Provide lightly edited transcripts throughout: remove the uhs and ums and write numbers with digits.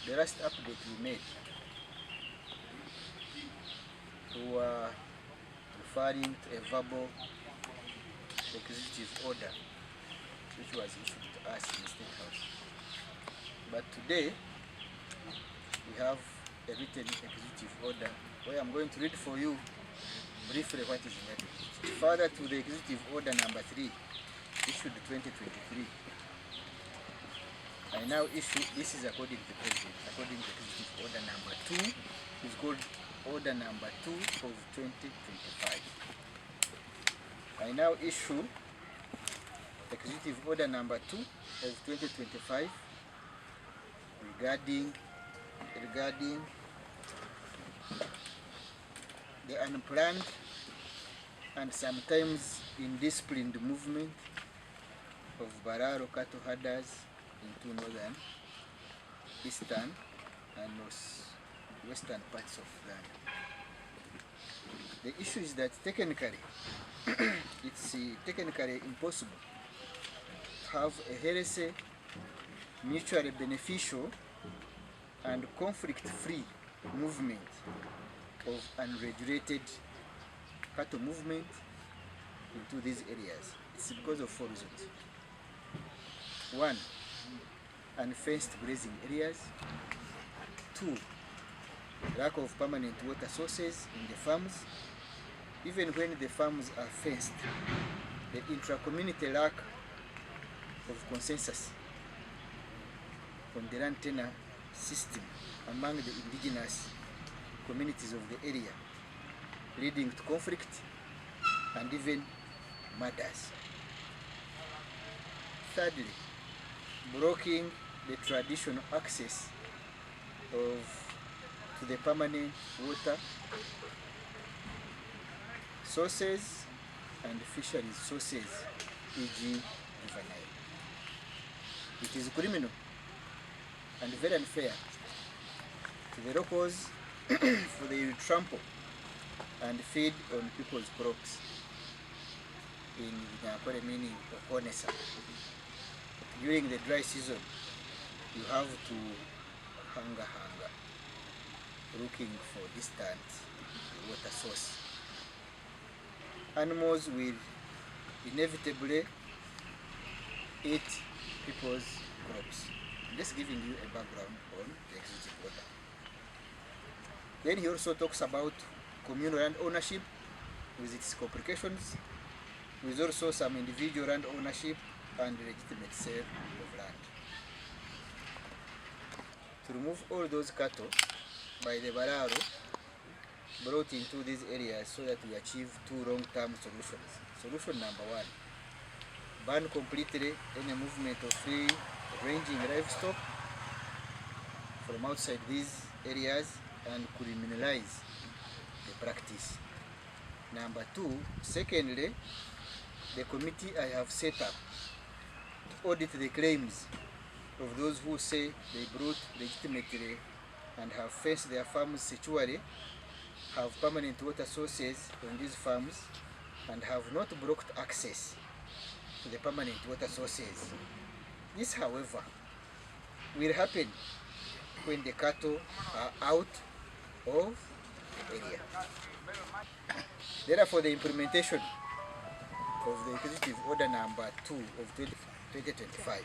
the last update we made, we were referring to a verbal executive order which was issued to us in the State House. But today, we have a written executive order where I'm going to read for you briefly what is in that executive. Further to the executive order number 3, issued 2023. I now issue, this is according to the President, according to executive order number 2, is called order number 2 of 2025. I now issue executive order number 2 of 2025 regarding the unplanned and sometimes indisciplined movement of Balaalo cattle herders into northern, eastern and northwestern parts of land. The issue is that technically, it's technically impossible to have a healthy, mutually beneficial and conflict-free movement of unregulated cattle movement into these areas. It's because of 4 reasons. 1, unfenced grazing areas. 2, lack of permanent water sources in the farms. Even when the farms are fenced, the intra-community lack of consensus on the land tenure system among the indigenous communities of the area, leading to conflict and even murders. Thirdly, blocking the traditional access to the permanent water sources and fisheries sources, e.g. River Nile. It is criminal and very unfair to the locals for they will trample and feed on people's crops in Nakore, meaning Okonesa. During the dry season, you have to hunger looking for distant water source. Animals will inevitably eat people's crops. I'm just giving you a background on the executive order. Then he also talks about communal land ownership with its complications, with also some individual land ownership and legitimate sale of land. To remove all those cattle by the Balaalo brought into these areas so that we achieve 2 long-term solutions. Solution number 1, ban completely any movement of free-ranging livestock from outside these areas and criminalize the practice. Number 2, secondly, the committee I have set up to audit the claims of those who say they brought legitimately and have fenced their farms securely, have permanent water sources on these farms, and have not blocked access to the permanent water sources. This, however, will happen when the cattle are out of the area. Therefore, the implementation of the executive order number 2 of 2025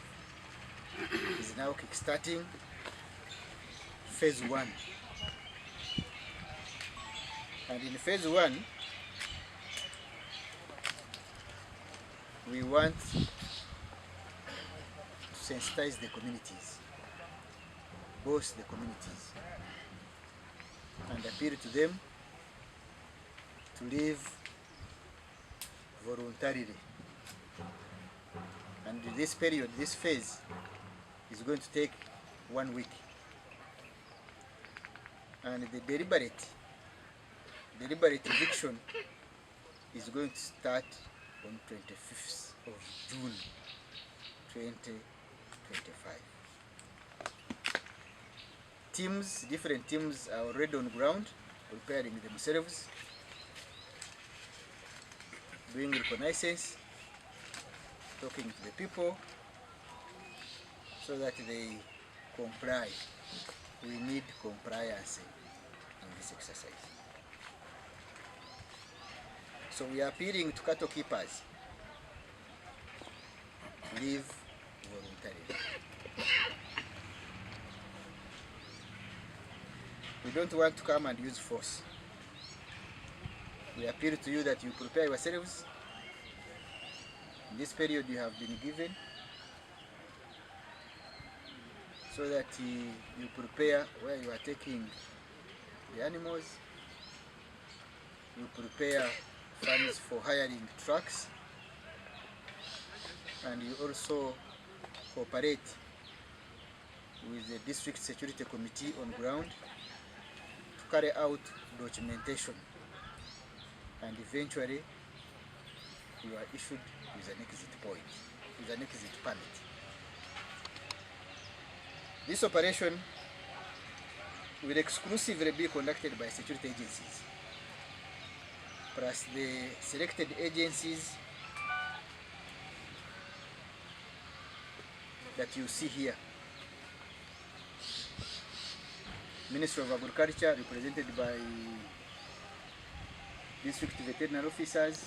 is now kickstarting phase 1. And in phase 1, we want to sensitize the communities, both the communities, and appeal to them to live voluntarily. And this period, this phase, is going to take 1 week. And the deliberate eviction is going to start on 25th of June 2025. Different teams are already on ground, preparing themselves, doing reconnaissance, talking to the people so that they comply we need compliance in this exercise. So we are appealing to cattle keepers, leave voluntarily. We don't want to come and use force. We appeal to you that you prepare yourselves. In this period you have been given, so that you prepare where you are taking the animals, you prepare funds for hiring trucks, and you also cooperate with the district security committee on ground to carry out documentation, and eventually you are issued with an exit point, with an exit permit. This operation will exclusively be conducted by security agencies, plus the selected agencies that you see here. Ministry of Agriculture, represented by district veterinary officers,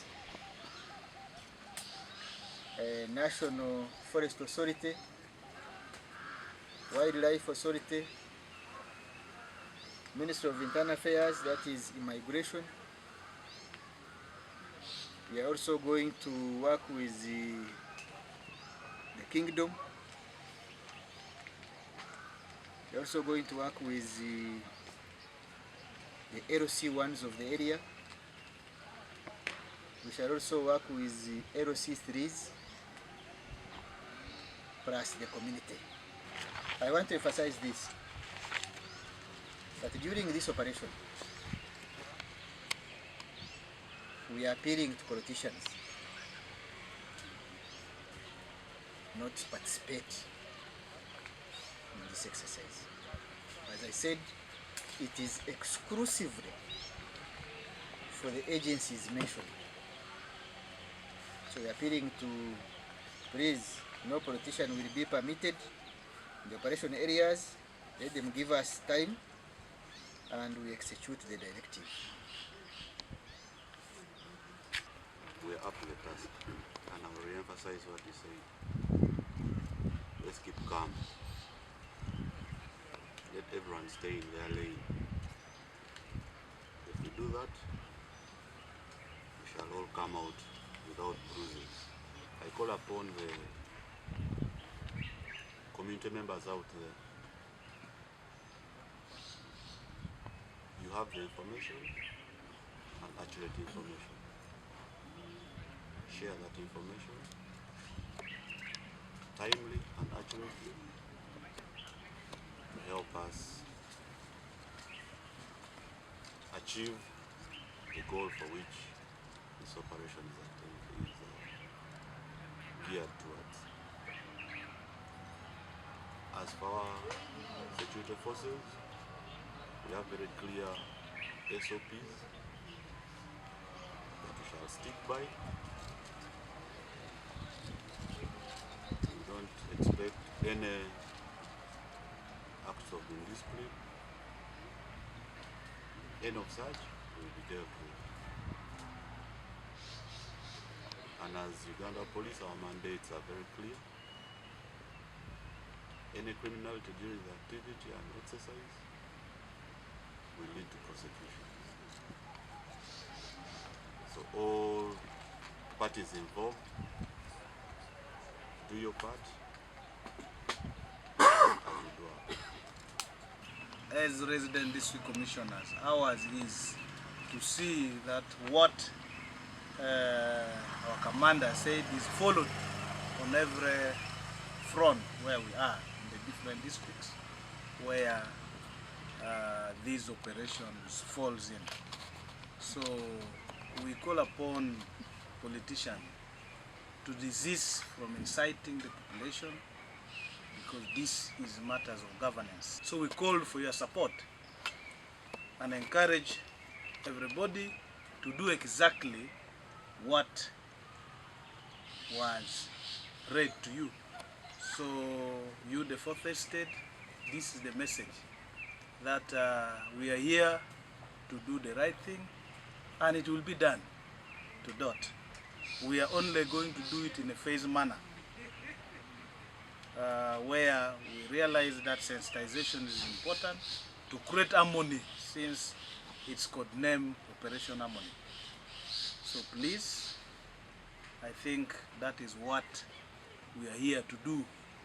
National Forest Authority, Wildlife Authority, Ministry of Internal Affairs, that is immigration. We are also going to work with the kingdom. We are also going to work with the LC ones of the area. We shall also work with the LC 3s, plus the community. I want to emphasize this, that during this operation, we are appealing to politicians not to participate in this exercise. As I said, it is exclusively for the agencies mentioned. So we are appealing to, please, no politician will be permitted in the operation areas. Let them give us time and we execute the directive. We're up to the task, and I will re-emphasize what you say. Let's keep calm. Let everyone stay in their lane. If we do that, we shall all come out without bruises. I call upon the community members out there. You have the information and accurate information. Share that information timely and accurately to help us achieve the goal for which this operation is geared towards. As for our security forces, we have very clear SOPs that we shall stick by. We don't expect any acts of indiscipline. Any of such will be dealt with. And as Uganda Police, our mandates are very clear. Any criminality during the activity and exercise will lead to prosecution. So all parties involved, do your part, and we do our part. As resident district commissioners, ours is to see that what our commander said is followed on every front where we are in the different districts where these operations falls in. So we call upon politicians to desist from inciting the population, because this is matters of governance. So we call for your support and encourage everybody to do exactly what was read to you. So you, the fourth estate, this is the message that we are here to do the right thing, and it will be done to dot. We are only going to do it in a phased manner, where we realize that sensitization is important to create harmony, since it's codenamed Operation Harmony. So please, I think that is what we are here to do.